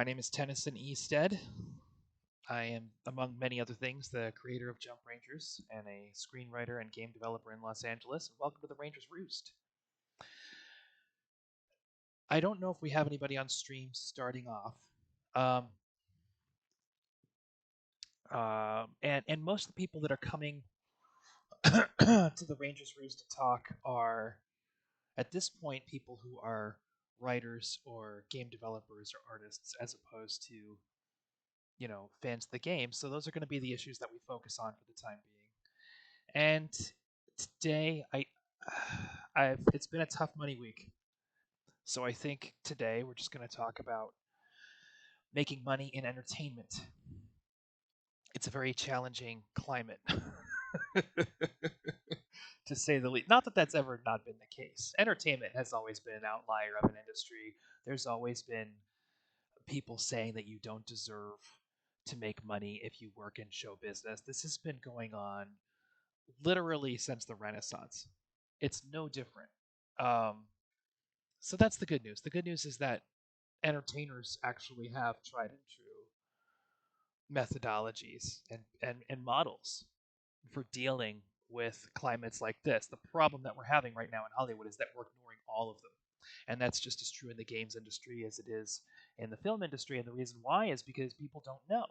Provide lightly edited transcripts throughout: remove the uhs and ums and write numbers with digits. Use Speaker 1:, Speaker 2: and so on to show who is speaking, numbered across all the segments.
Speaker 1: My name is Tennyson Easted. I am, among many other things, the creator of Jump Rangers and a screenwriter and game developer in Los Angeles. And welcome to the Rangers Roost. I don't know if we have anybody on stream starting off. Um, and most of the people that are coming to the Rangers Roost to talk are, at this point, people who are writers or game developers or artists, as opposed to fans of the game. So those are going to be the issues that we focus on for the time being. And today, it's been a tough money week. So I think today we're just going to talk about making money in entertainment. It's a very challenging climate, to say the least. Not that that's ever not been the case. Entertainment has always been an outlier of an industry. There's always been people saying that you don't deserve to make money if you work in show business. This has been going on literally since the Renaissance. It's no different. Um, so that's the good news. The good news is that entertainers actually have tried and true methodologies and models for dealing with climates like this. The problem that we're having right now in Hollywood is that we're ignoring all of them. And that's just as true in the games industry as it is in the film industry. And the reason why is because people don't know.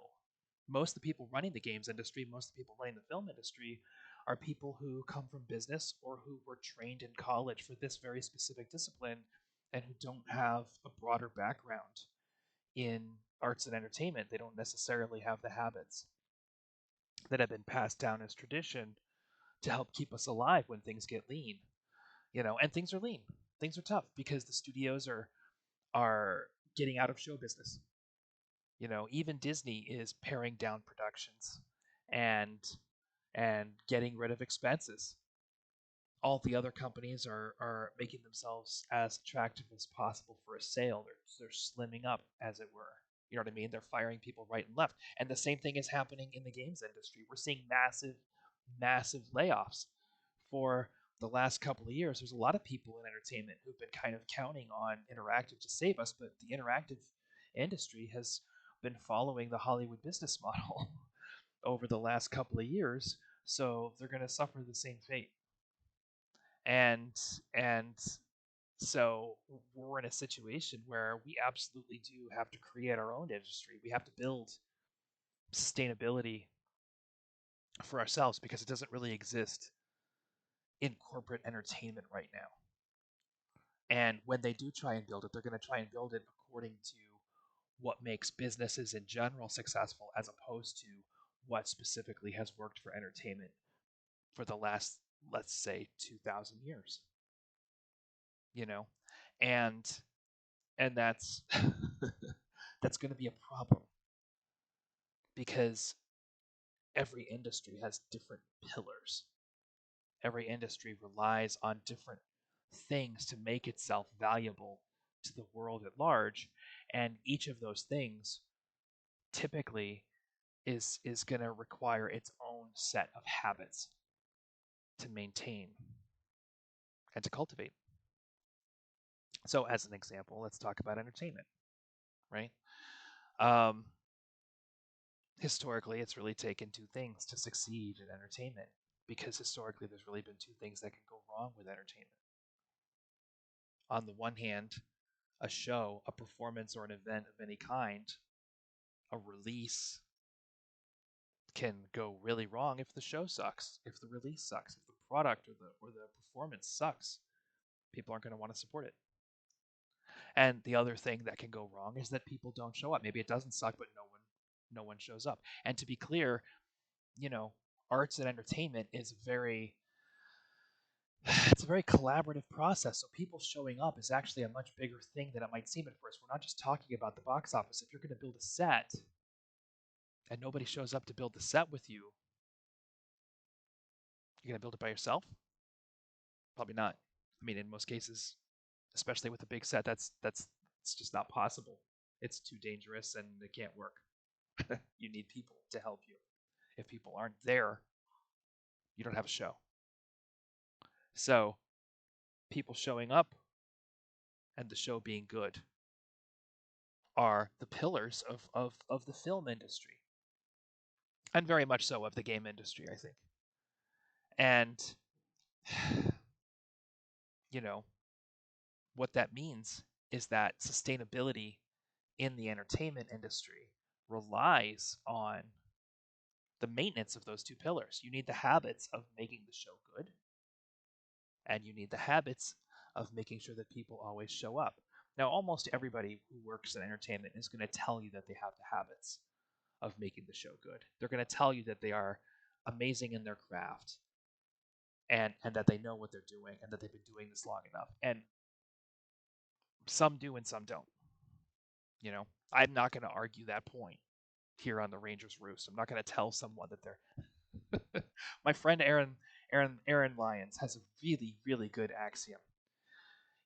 Speaker 1: Most of the people running the games industry, most of the people running the film industry, are people who come from business or who were trained in college for this very specific discipline and who don't have a broader background in arts and entertainment. They don't necessarily have the habits that have been passed down as tradition to help keep us alive when things get lean. And things are lean. Things are tough because the studios are getting out of show business. Even Disney is paring down productions and getting rid of expenses. All the other companies are making themselves as attractive as possible for a sale. They're slimming up, as it were. You know what I mean? They're firing people right and left. And the same thing is happening in the games industry. We're seeing massive, massive layoffs for the last couple of years. There's a lot of people in entertainment who've been kind of counting on interactive to save us, but the interactive industry has been following the Hollywood business model over the last couple of years, so they're going to suffer the same fate. And so we're in a situation where we absolutely do have to create our own industry. We have to build sustainability for ourselves because it doesn't really exist in corporate entertainment right now. And when they do try and build it, they're going to try and build it according to what makes businesses in general successful as opposed to what specifically has worked for entertainment for the last, let's say, 2,000 years. You know, and that's that's going to be a problem because every industry has different pillars. Every industry relies on different things to make itself valuable to the world at large, and each of those things typically is going to require its own set of habits to maintain and to cultivate. So, as an example, let's talk about entertainment, right? Um, Historically, it's really taken two things to succeed in entertainment because historically, there's really been two things that can go wrong with entertainment. On the one hand, a show, a performance, or an event of any kind, a release can go really wrong if the show sucks, if the release sucks, if the product or the performance sucks. People aren't going to want to support it. And the other thing that can go wrong is that people don't show up. Maybe it doesn't suck, but no one shows up. And to be clear, you know, arts and entertainment is very it's a very collaborative process. So people showing up is actually a much bigger thing than it might seem at first. We're not just talking about the box office. If you're going to build a set and nobody shows up to build the set with you, you're going to build it by yourself? Probably not. I mean, in most cases, especially with a big set, that's it's just not possible. It's too dangerous and it can't work. You need people to help you. If people aren't there, you don't have a show. So, people showing up and the show being good are the pillars of the film industry, and very much so of the game industry, I think. And you know, what that means is that sustainability in the entertainment industry relies on the maintenance of those two pillars. You need the habits of making the show good, and you need the habits of making sure that people always show up. Now, almost everybody who works in entertainment is going to tell you that they have the habits of making the show good. They're going to tell you that they are amazing in their craft, and that they know what they're doing, and that they've been doing this long enough. And some do and some don't. You know, I'm not going to argue that point here on the Rangers Roost. I'm not going to tell someone that they're. My friend Aaron Lyons has a really really good axiom.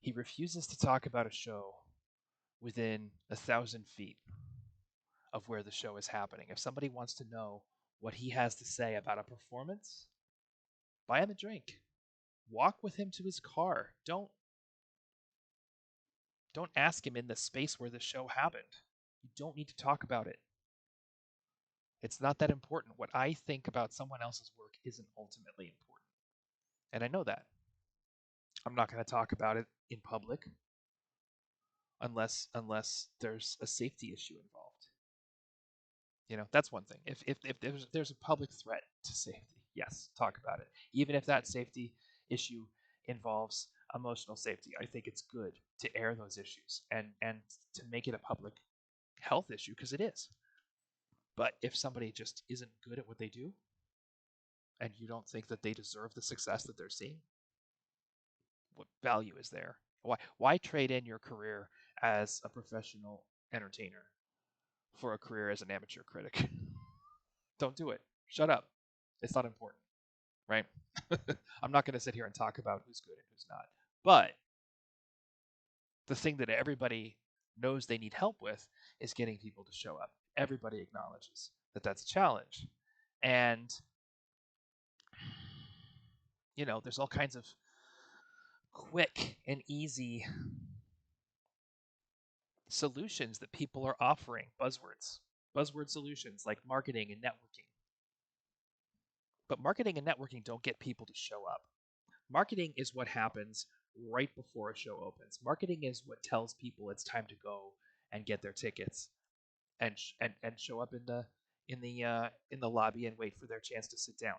Speaker 1: He refuses to talk about a show within 1,000 feet of where the show is happening. If somebody wants to know what he has to say about a performance, buy him a drink. Walk with him to his car. Don't ask him in the space where the show happened. You don't need to talk about it. It's not that important. What I think about someone else's work isn't ultimately important. And I know that. I'm not going to talk about it in public unless there's a safety issue involved. That's one thing. If there's a public threat to safety, yes, talk about it. Even if that safety issue involves emotional safety, I think it's good to air those issues and to make it a public health issue, because it is. But if somebody just isn't good at what they do, and you don't think that they deserve the success that they're seeing, what value is there? Why trade in your career as a professional entertainer for a career as an amateur critic? Don't do it. Shut up. It's not important, right? I'm not going to sit here and talk about who's good and who's not. But the thing that everybody knows they need help with is getting people to show up. Everybody acknowledges that that's a challenge. And, there's all kinds of quick and easy solutions that people are offering, buzzword solutions like marketing and networking. But marketing and networking don't get people to show up. Marketing is what happens right before a show opens. Marketing is what tells people it's time to go and get their tickets and show up in the lobby and wait for their chance to sit down.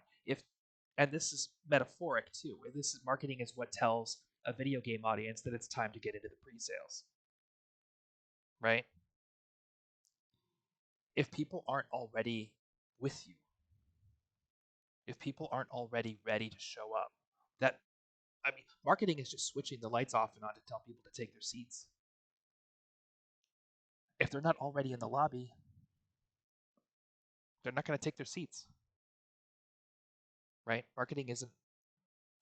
Speaker 1: And this is metaphoric too. Marketing is what tells a video game audience that it's time to get into the pre-sales, right? If people aren't already with you, if people aren't already ready to show up, marketing is just switching the lights off and on to tell people to take their seats. If they're not already in the lobby, they're not going to take their seats, right? Marketing isn't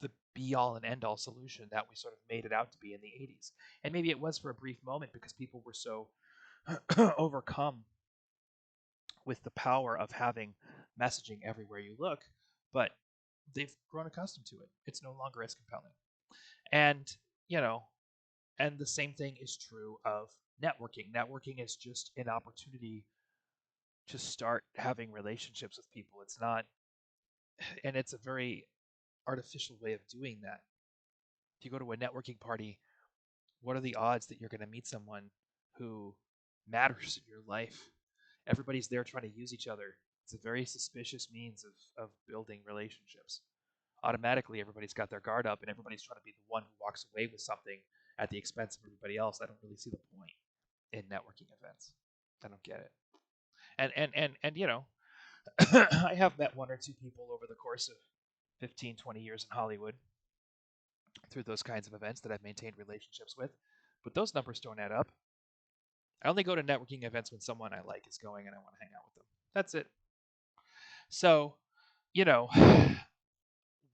Speaker 1: the be all and end all solution that we sort of made it out to be in the 80s. And maybe it was for a brief moment because people were so overcome with the power of having messaging everywhere you look, but they've grown accustomed to it. It's no longer as compelling. And, and the same thing is true of networking. Networking is just an opportunity to start having relationships with people. It's not, and it's a very artificial way of doing that. If you go to a networking party, what are the odds that you're going to meet someone who matters in your life? Everybody's there trying to use each other. It's a very suspicious means of building relationships. Automatically, everybody's got their guard up and everybody's trying to be the one who walks away with something at the expense of everybody else. I don't really see the point in networking events. I don't get it. And I have met one or two people over the course of 15, 20 years in Hollywood through those kinds of events that I've maintained relationships with, but those numbers don't add up. I only go to networking events when someone I like is going and I want to hang out with them. That's it. So, you know,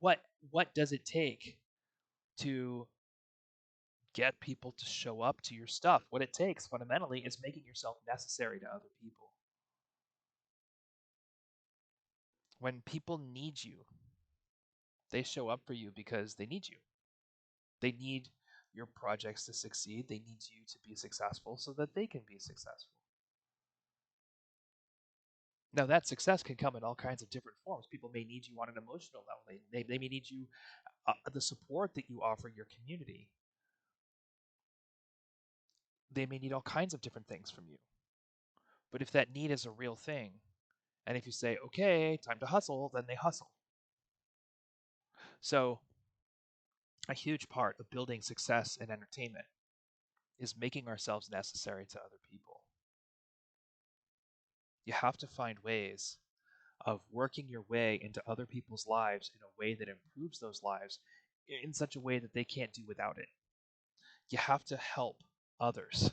Speaker 1: what does it take to get people to show up to your stuff? What it takes fundamentally is making yourself necessary to other people. When people need you, they show up for you because they need you. They need your projects to succeed. They need you to be successful so that they can be successful. Now, that success can come in all kinds of different forms. People may need you on an emotional level. They may need you, the support that you offer your community. They may need all kinds of different things from you. But if that need is a real thing, and if you say, okay, time to hustle, then they hustle. So, a huge part of building success in entertainment is making ourselves necessary to other people. You have to find ways of working your way into other people's lives in a way that improves those lives in such a way that they can't do without it. You have to help others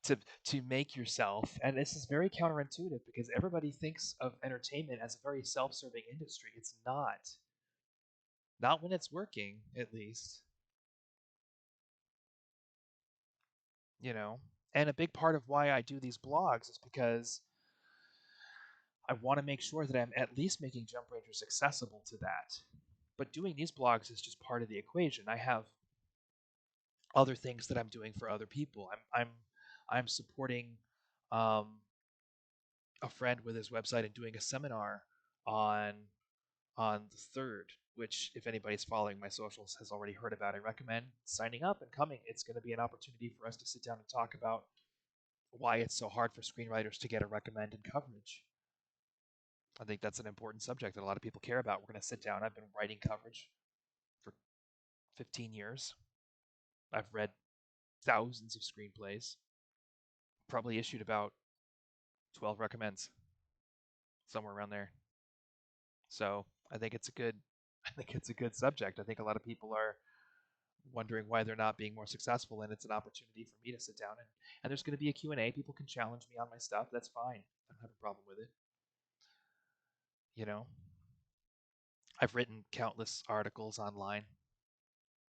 Speaker 1: to make yourself, and this is very counterintuitive because everybody thinks of entertainment as a very self-serving industry. It's not when it's working, at least. you know and a big part of why I do these blogs is because I want to make sure that I'm at least making Jump Rangers accessible to that. But doing these blogs is just part of the equation. I have other things that I'm doing for other people. I'm supporting um, a friend with his website and doing a seminar on the third, which if anybody's following my socials has already heard about. I recommend signing up and coming. It's going to be an opportunity for us to sit down and talk about why it's so hard for screenwriters to get a recommended coverage. I think that's an important subject that a lot of people care about. We're going to sit down. I've been writing coverage for 15 years. I've read thousands of screenplays, probably issued about 12 recommends, somewhere around there. So I think it's a good I think it's a good subject. I think a lot of people are wondering why they're not being more successful, and it's an opportunity for me to sit down and there's going to be a Q&A. People can challenge me on my stuff. That's fine. I don't have a problem with it. You know, I've written countless articles online,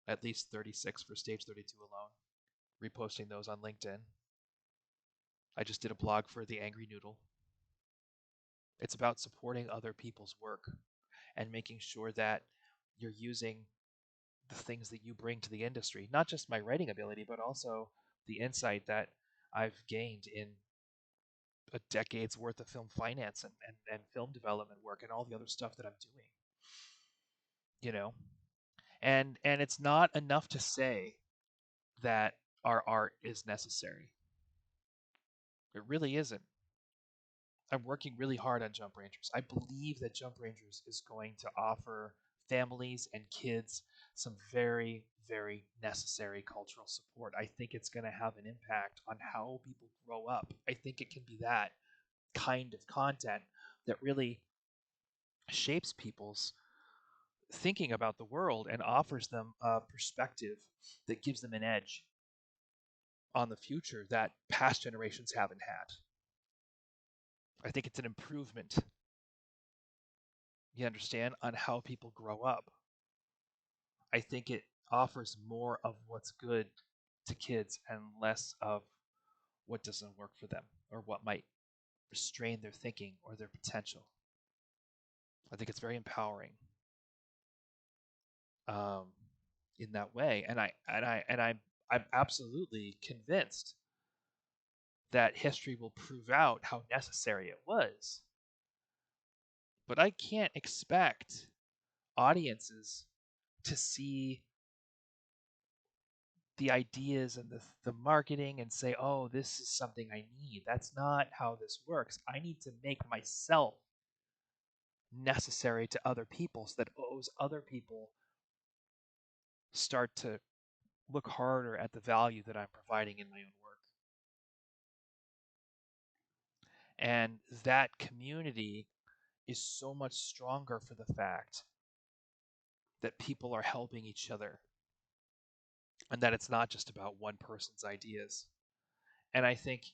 Speaker 1: at least 36 for Stage 32 alone, reposting those on LinkedIn. I just did a blog for The Angry Noodle. It's about supporting other people's work and making sure that you're using the things that you bring to the industry, not just my writing ability, but also the insight that I've gained in a decade's worth of film finance and film development work and all the other stuff that I'm doing. You know, and it's not enough to say that our art is necessary. It really isn't. I'm working really hard on Jump Rangers. I believe that Jump Rangers is going to offer families and kids some very, very necessary cultural support. I think it's going to have an impact on how people grow up. I think it can be that kind of content that really shapes people's thinking about the world and offers them a perspective that gives them an edge on the future that past generations haven't had. I think it's an improvement, you understand, on how people grow up. I think it offers more of what's good to kids and less of what doesn't work for them or what might restrain their thinking or their potential. I think it's very empowering um, in that way, I'm absolutely convinced that history will prove out how necessary it was. But I can't expect audiences to see the ideas and the marketing and say, oh, this is something I need. That's not how this works. I need to make myself necessary to other people so that those other people start to look harder at the value that I'm providing in my own work. And that community is so much stronger for the fact that people are helping each other and that it's not just about one person's ideas. And I think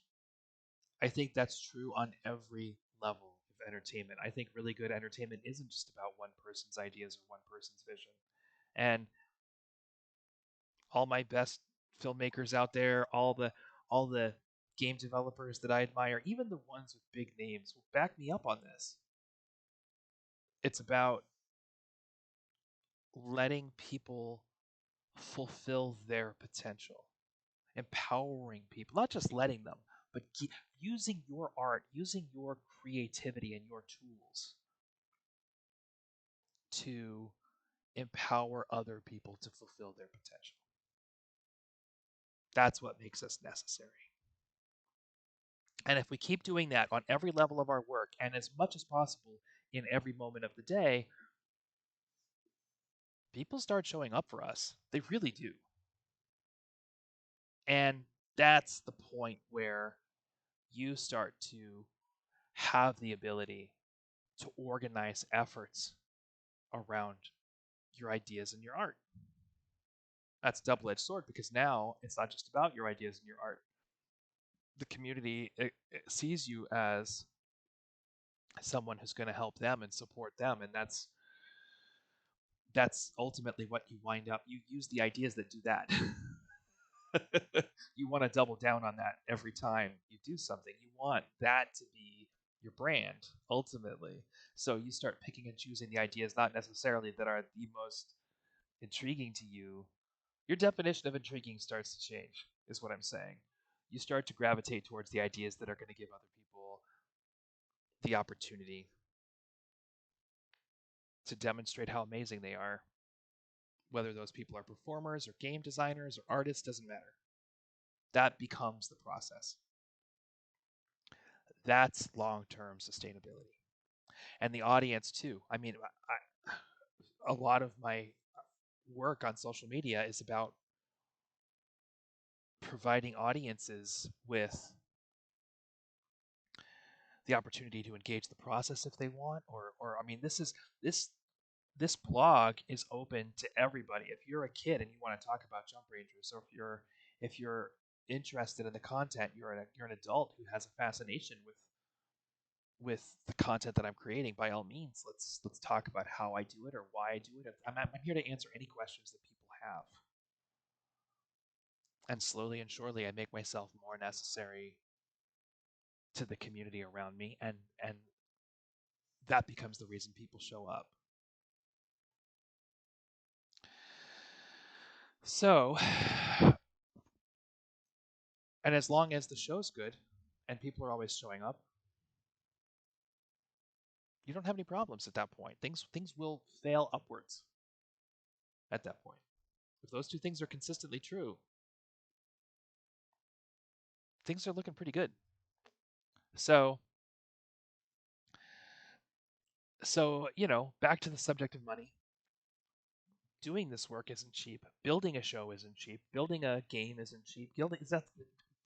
Speaker 1: that's true on every level of entertainment. I think really good entertainment isn't just about one person's ideas or one person's vision. And all my best filmmakers out there, all the game developers that I admire, even the ones with big names, will back me up on this. It's about letting people fulfill their potential, empowering people, not just letting them, but using your art, using your creativity and your tools to empower other people to fulfill their potential. That's what makes us necessary. And if we keep doing that on every level of our work and as much as possible in every moment of the day, people start showing up for us. They really do. And that's the point where you start to have the ability to organize efforts around your ideas and your art. That's a double-edged sword because now it's not just about your ideas and your art. The community it sees you as someone who's going to help them and support them, and that's ultimately what you wind up. You use the ideas that do that. You want to double down on that every time you do something. You want that to be your brand ultimately. So you start picking and choosing the ideas not necessarily that are the most intriguing to you. Your definition of intriguing starts to change, is what I'm saying. You start to gravitate towards the ideas that are going to give other people the opportunity to demonstrate how amazing they are. Whether those people are performers or game designers or artists, doesn't matter. That becomes the process. That's long term sustainability. And the audience, too. I mean, a lot of my work on social media is about providing audiences with the opportunity to engage the process if they want, or I mean, this this blog is open to everybody. If you're a kid and you want to talk about Jump Rangers, or if you're interested in the content, you're an adult who has a fascination with the content that I'm creating. By all means, let's talk about how I do it or why I do it. I'm here to answer any questions that people have. And slowly and surely, I make myself more necessary to the community around me, and that becomes the reason people show up. So, and as long as the show's good and people are always showing up, you don't have any problems at that point. Things will fail upwards at that point. If those two things are consistently true, things are looking pretty good. So, back to the subject of money. Doing this work isn't cheap. Building a show isn't cheap. Building a game isn't cheap.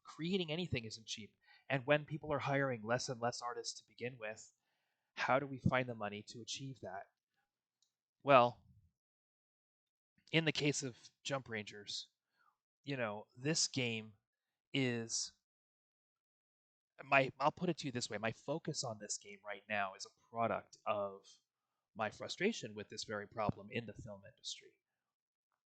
Speaker 1: Creating anything isn't cheap. And when people are hiring less and less artists to begin with, how do we find the money to achieve that? Well, in the case of Jump Rangers, this game is I'll put it to you this way. My focus on this game right now is a product of my frustration with this very problem in the film industry.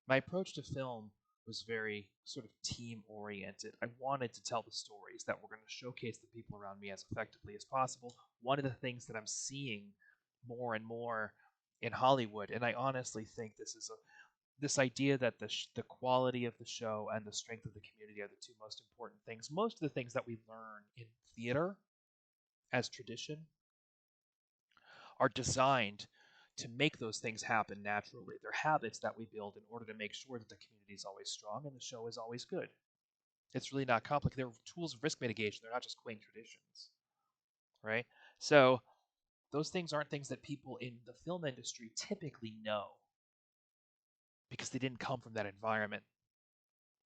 Speaker 1: My approach to film was very sort of team oriented. I wanted to tell the stories that were going to showcase the people around me as effectively as possible. One of the things that I'm seeing more and more in Hollywood, and I honestly think this idea that the quality of the show and the strength of the community are the two most important things. Most of the things that we learn in theater as tradition are designed to make those things happen naturally. They're habits that we build in order to make sure that the community is always strong and the show is always good. It's really not complicated. They're tools of risk mitigation. They're not just quaint traditions, right? So those things aren't things that people in the film industry typically know because they didn't come from that environment.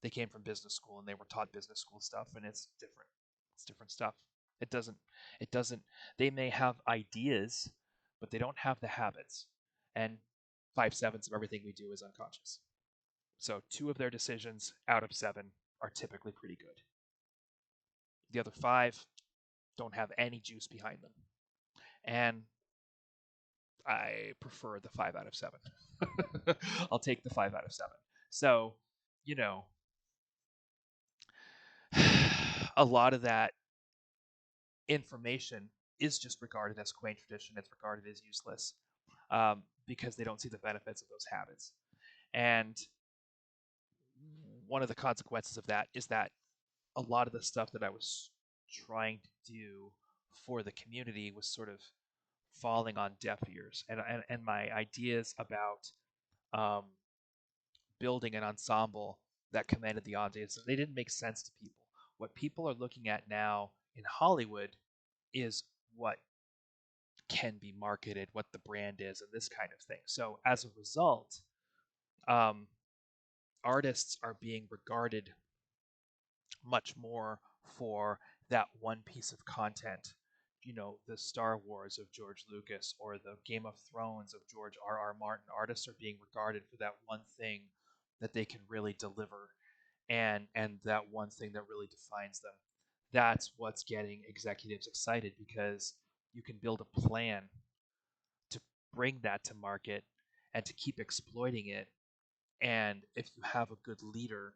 Speaker 1: They came from business school and they were taught business school stuff, and it's different. It's different stuff. It doesn't. It doesn't. They may have ideas, but they don't have the habits. And 5/7 of everything we do is unconscious. So 2 of their decisions out of 7 are typically pretty good. The other 5 don't have any juice behind them, and I prefer the 5 out of 7. I'll take the 5 out of 7. So, you know, a lot of that information is just regarded as quaint tradition. It's regarded as useless because they don't see the benefits of those habits. And one of the consequences of that is that a lot of the stuff that I was trying to do for the community was sort of falling on deaf ears, and my ideas about um, building an ensemble that commanded the audience, they didn't make sense to people. What people are looking at now in Hollywood is what can be marketed, what the brand is, and this kind of thing. So as a result, um, artists are being regarded much more for that one piece of content. You know, the Star Wars of George Lucas or the Game of Thrones of George R. R. Martin. Artists are being regarded for that one thing that they can really deliver, and that one thing that really defines them. That's what's getting executives excited because you can build a plan to bring that to market and to keep exploiting it. And if you have a good leader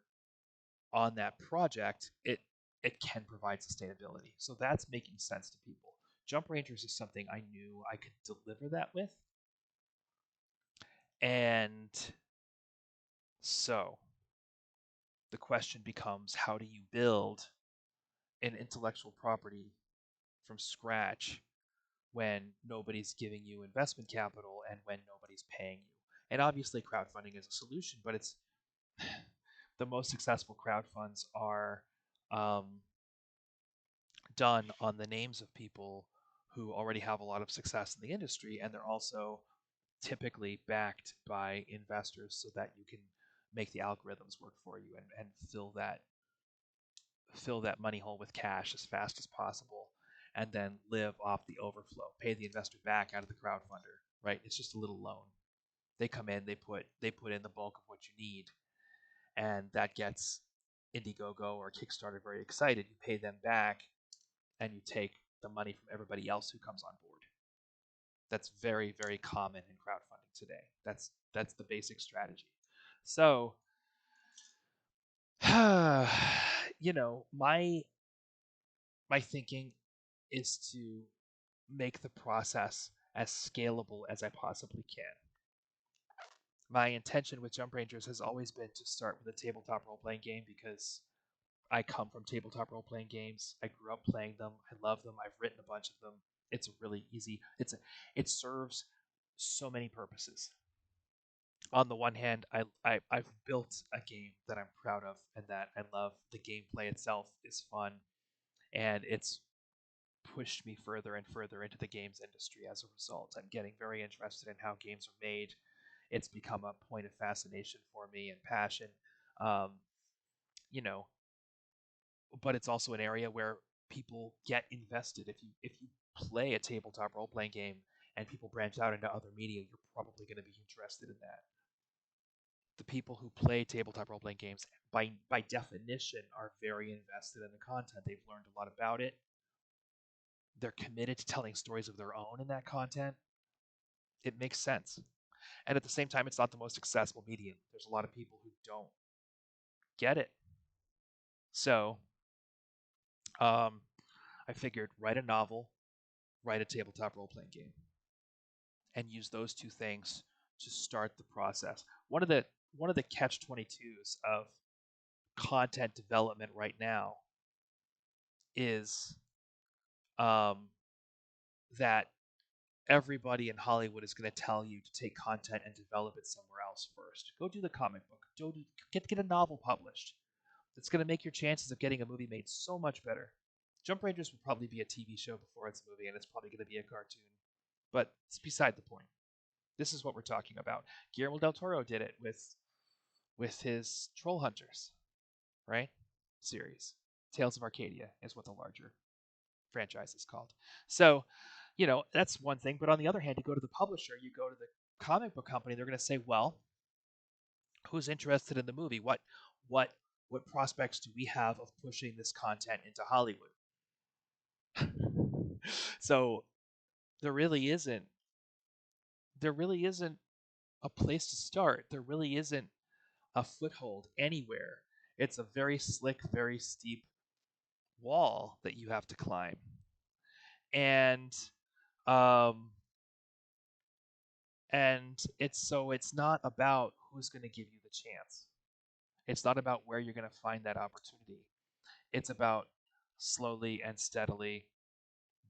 Speaker 1: on that project, it can provide sustainability. So that's making sense to people. Jump Rangers is something I knew I could deliver that with. And so the question becomes, how do you build an intellectual property from scratch when nobody's giving you investment capital and when nobody's paying you? And obviously crowdfunding is a solution, but it's the most successful crowdfunds are um, done on the names of people who already have a lot of success in the industry, and they're also typically backed by investors so that you can make the algorithms work for you and fill that money hole with cash as fast as possible and then live off the overflow, pay the investor back out of the crowdfunder, right? It's just a little loan. They come in, they put in the bulk of what you need, and that gets Indiegogo or Kickstarter very excited. You pay them back, and you take the money from everybody else who comes on board. That's very, very common in crowdfunding today. That's the basic strategy. So, my thinking is to make the process as scalable as I possibly can. My intention with Jump Rangers has always been to start with a tabletop role playing game because I come from tabletop role playing games. I grew up playing them. I love them. I've written a bunch of them. It's really easy. It serves so many purposes. On the one hand, I've built a game that I'm proud of and that I love. The gameplay itself is fun, and it's pushed me further and further into the games industry as a result. I'm getting very interested in how games are made. It's become a point of fascination for me and passion. Um, you know, but it's also an area where people get invested. If you play a tabletop role playing game and people branch out into other media, you're probably going to be interested in that. The people who play tabletop role playing games, by definition, are very invested in the content. They've learned a lot about it. They're committed to telling stories of their own in that content. It makes sense. And at the same time, it's not the most accessible medium. There's a lot of people who don't get it. So um, I figured write a novel, write a tabletop role playing game, and use those two things to start the process. One of the catch 22s of content development right now is um, that everybody in Hollywood is going to tell you to take content and develop it somewhere else first. Go do the comic book. Get a novel published. It's going to make your chances of getting a movie made so much better. Jump Rangers will probably be a TV show before it's a movie, and it's probably going to be a cartoon. But it's beside the point. This is what we're talking about. Guillermo del Toro did it with his Troll Hunters, right? Series. Tales of Arcadia is what the larger franchise is called. So, that's one thing. But on the other hand, you go to the publisher, you go to the comic book company, they're going to say, well, who's interested in the movie? What what prospects do we have of pushing this content into Hollywood? So there really isn't a place to start. There really isn't a foothold anywhere. It's a very slick, very steep wall that you have to climb. And um and it's not about who's going to give you the chance. It's not about where you're going to find that opportunity. It's about slowly and steadily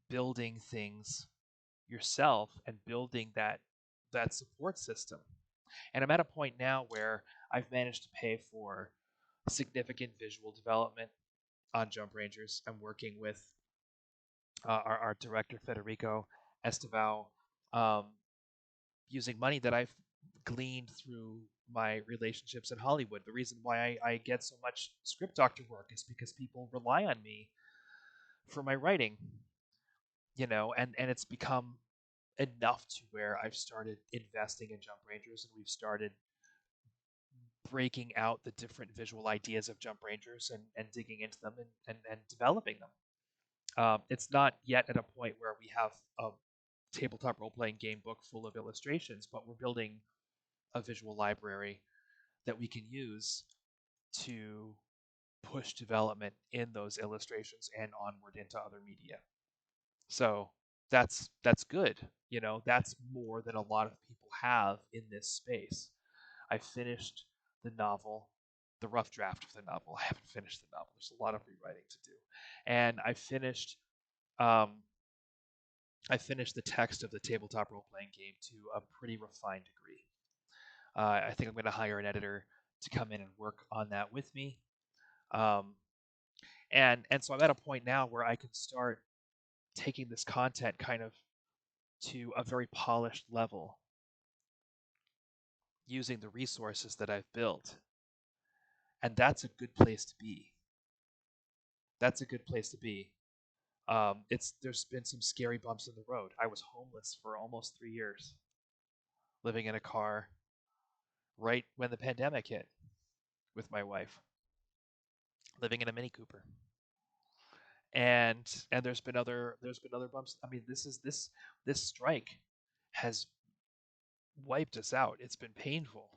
Speaker 1: building things yourself and building that support system. And I'm at a point now where I've managed to pay for significant visual development on Jump Rangers. I'm working with our art director Federico Estevao, um, using money that I've gleaned through my relationships in Hollywood. The reason why I get so much script doctor work is because people rely on me for my writing, and it's become enough to where I've started investing in Jump Rangers and we've started breaking out the different visual ideas of Jump Rangers and digging into them and developing them. It's not yet at a point where we have a tabletop role playing game book full of illustrations, but we're building a visual library that we can use to push development in those illustrations and onward into other media. So that's good. That's more than a lot of people have in this space. I finished the novel, the rough draft of the novel. I haven't finished the novel. There's a lot of rewriting to do, and um, I finished the text of the tabletop role playing game to a pretty refined degree. I think I'm going to hire an editor to come in and work on that with me. Um, and so I'm at a point now where I can start taking this content kind of to a very polished level using the resources that I've built. And that's a good place to be. That's a good place to be. It's There's been some scary bumps in the road. I was homeless for almost 3 years, living in a car right when the pandemic hit with my wife, living in a Mini Cooper. And there's been other bumps. I mean, this strike has wiped us out. It's been painful,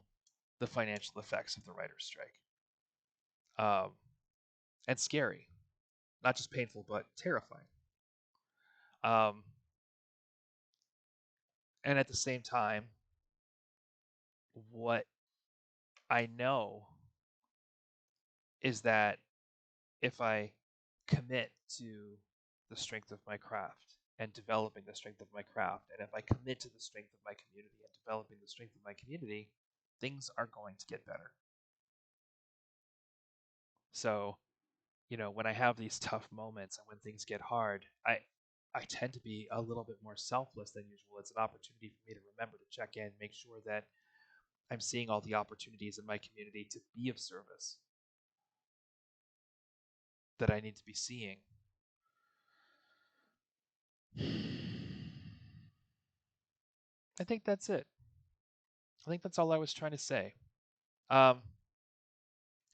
Speaker 1: the financial effects of the writer's strike, um, and scary. Not just painful, but terrifying. Um, and at the same time, what I know is that if I commit to the strength of my craft and developing the strength of my craft, and if I commit to the strength of my community and developing the strength of my community, things are going to get better. So, when I have these tough moments and when things get hard, I tend to be a little bit more selfless than usual. It's an opportunity for me to remember to check in, make sure that I'm seeing all the opportunities in my community to be of service that I need to be seeing. I think that's it. I think that's all I was trying to say. Um,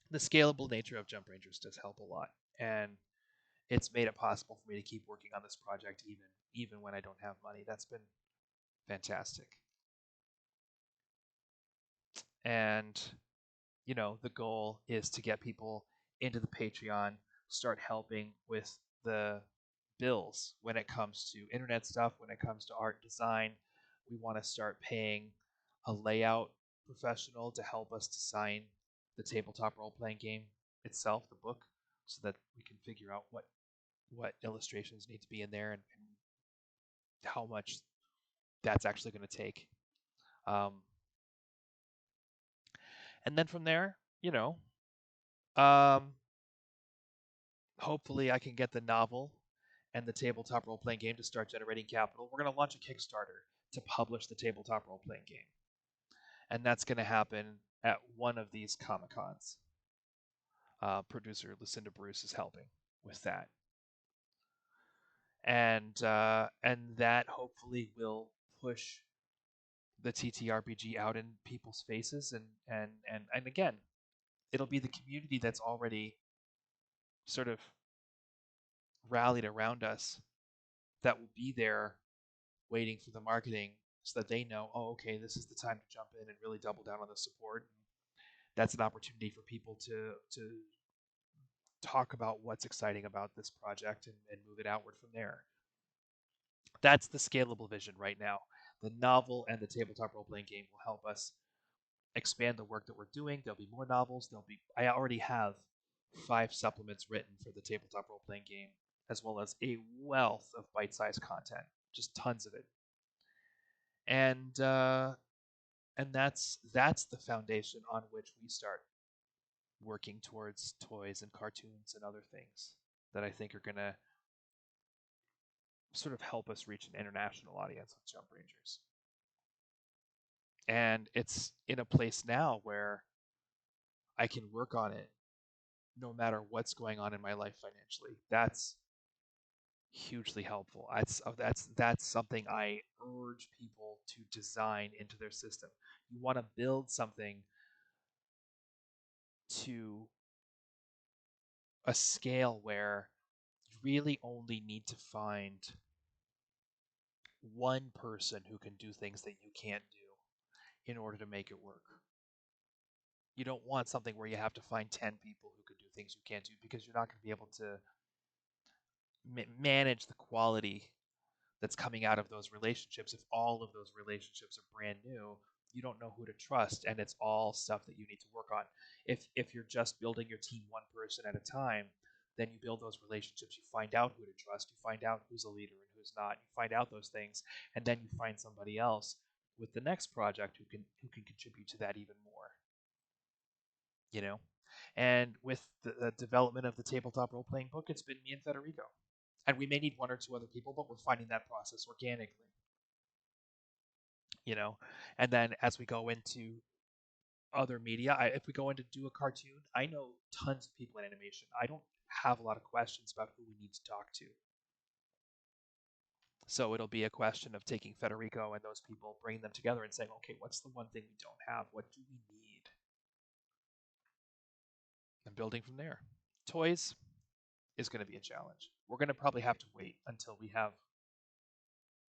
Speaker 1: the scalable nature of Jump Rangers does help a lot, and it's made it possible for me to keep working on this project even when I don't have money. That's been fantastic. And the goal is to get people into the Patreon, start helping with the bills when it comes to internet stuff, when it comes to art design. We want to start paying a layout professional to help us design the tabletop role playing game itself, the book, so that we can figure out what illustrations need to be in there and how much that's actually going to take. Um, and then from there, um, hopefully I can get the novel and the tabletop role playing game to start generating capital. We're going to launch a Kickstarter to publish the tabletop role playing game. And that's going to happen at one of these Comic Cons. Producer Lucinda Bruce is helping with that. And that hopefully will push the TTRPG out in people's faces and again, it'll be the community that's already sort of rallied around us that will be there waiting for the marketing so that they know, oh, okay, this is the time to jump in and really double down on the support. That's an opportunity for people to talk about what's exciting about this project and move it outward from there. That's the scalable vision right now. The novel and the tabletop role playing game will help us expand the work that we're doing. There'll be more novels. I already have 5 supplements written for the tabletop role playing game, as well as a wealth of bite-sized content, just tons of it. And that's the foundation on which we start working towards toys and cartoons and other things that I think are going to sort of help us reach an international audience with Jump Rangers. And it's in a place now where I can work on it no matter what's going on in my life financially. That's hugely helpful. That's something I urge people to design into their system. You want to build something to a scale where you really only need to find one person who can do things that you can't do in order to make it work. You don't want something where you have to find 10 people who can do things you can't do, because you're not going to be able to manage the quality that's coming out of those relationships. If all of those relationships are brand new, you don't know who to trust, and it's all stuff that you need to work on. If you're just building your team one person at a time, then you build those relationships. You find out who to trust. You find out who's a leader and who's not. You find out those things, and then you find somebody else with the next project who can contribute to that even more. You know, and with the development of the tabletop role playing book, it's been me and Federico, and we may need one or two other people, but we're finding that process organically. You know, and then as we go into other media, if we go into do a cartoon, I know tons of people in animation. I don't have a lot of questions about who we need to talk to. So it'll be a question of taking Federico and those people, bringing them together and saying, okay, what's the one thing we don't have? What do we need? And building from there. Toys is going to be a challenge. We're going to probably have to wait until we have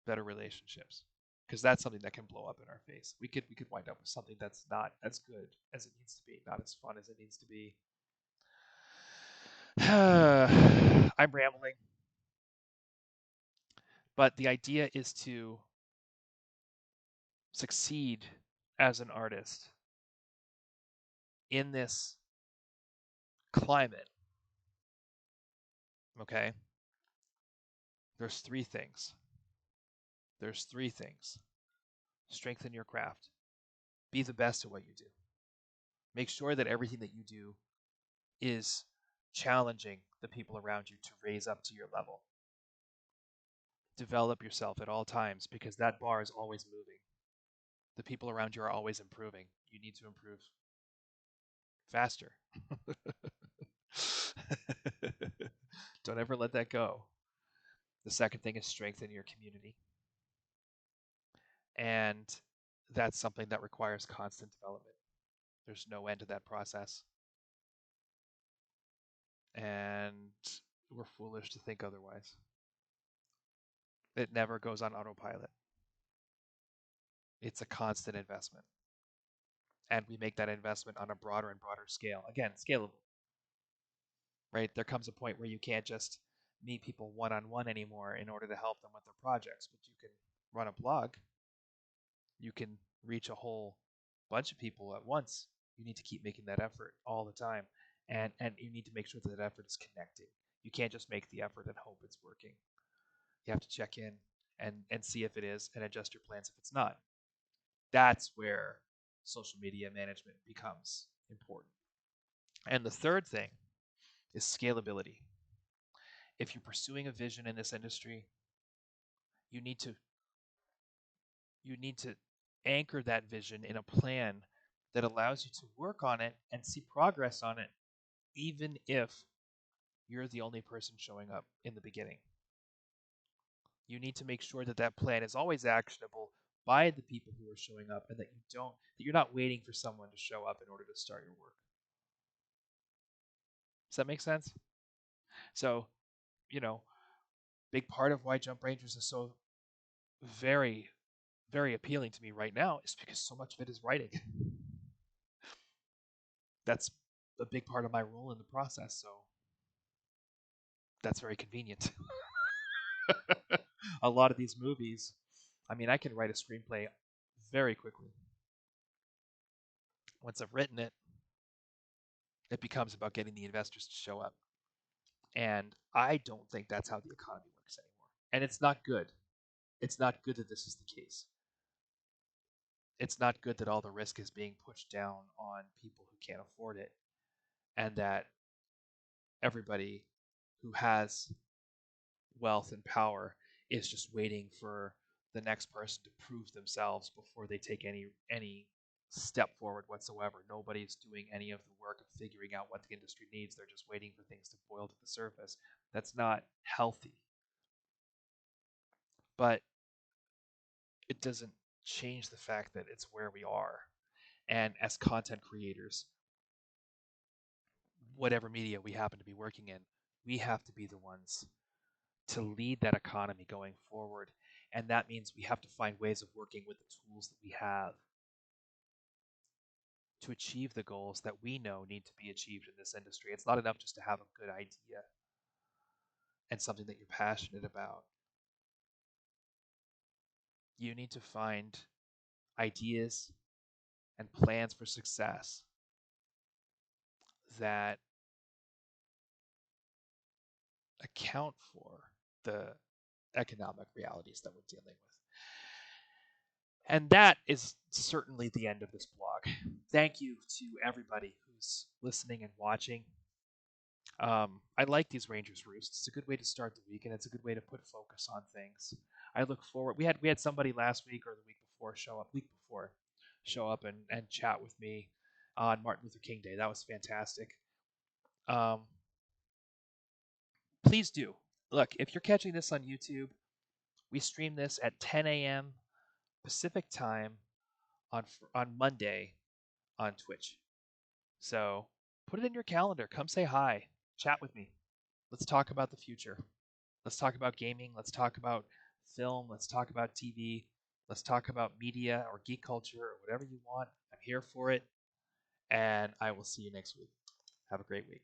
Speaker 1: better relationships, because that's something that can blow up in our face. We could wind up with something that's not as good as it needs to be, not as fun as it needs to be. I'm rambling, but the idea is to succeed as an artist in this climate. Okay? There's three things. There's three things. Strengthen your craft. Be the best at what you do. Make sure that everything that you do is challenging the people around you to raise up to your level. Develop yourself at all times, because that bar is always moving. The people around you are always improving. You need to improve faster. Don't ever let that go. The second thing is strengthen your community. And that's something that requires constant development. There's no end to that process. And we're foolish to think otherwise. It never goes on autopilot. It's a constant investment. And we make that investment on a broader and broader scale. Again, scalable. Right? There comes a point where you can't just meet people one-on-one anymore in order to help them with their projects, but you can run a blog. You can reach a whole bunch of people at once. You need to keep making that effort all the time, and you need to make sure that effort is connecting. You can't just make the effort and hope it's working. You have to check in and see if it is, and adjust your plans if it's not. That's where social media management becomes important. And the third thing is scalability. If you're pursuing a vision in this industry, you need to anchor that vision in a plan that allows you to work on it and see progress on it, even if you're the only person showing up in the beginning. You need to make sure that that plan is always actionable by the people who are showing up, and that you're not waiting for someone to show up in order to start your work. Does that make sense? So, you know, big part of why Jump Rangers is so very, very appealing to me right now is because so much of it is writing. That's a big part of my role in the process, so that's very convenient. A lot of these movies, I mean, I can write a screenplay very quickly. Once I've written it, it becomes about getting the investors to show up. And I don't think that's how the economy works anymore. And it's not good. It's not good that this is the case. It's not good that all the risk is being pushed down on people who can't afford it, and that everybody who has wealth and power is just waiting for the next person to prove themselves before they take any step forward whatsoever. Nobody's doing any of the work of figuring out what the industry needs. They're just waiting for things to boil to the surface. That's not healthy. But it doesn't change the fact that it's where we are. And as content creators, whatever media we happen to be working in, we have to be the ones to lead that economy going forward. And that means we have to find ways of working with the tools that we have to achieve the goals that we know need to be achieved in this industry. It's not enough just to have a good idea and something that you're passionate about. You need to find ideas and plans for success that account for the economic realities that we're dealing with. And that is certainly the end of this blog. Thank you to everybody who's listening and watching. I like these Rangers Roosts. It's a good way to start the week, and it's a good way to put focus on things. I look forward. We had somebody last week or the week before, show up and chat with me on Martin Luther King Day. That was fantastic. Um, please do look if you're catching this on YouTube. We stream this at 10 a.m. Pacific time on Monday on Twitch. So put it in your calendar. Come say hi. Chat with me. Let's talk about the future. Let's talk about gaming. Let's talk about film. Let's talk about TV. Let's talk about media or geek culture or whatever you want. I'm here for it. And I will see you next week. Have a great week.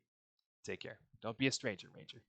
Speaker 1: Take care. Don't be a stranger, Ranger.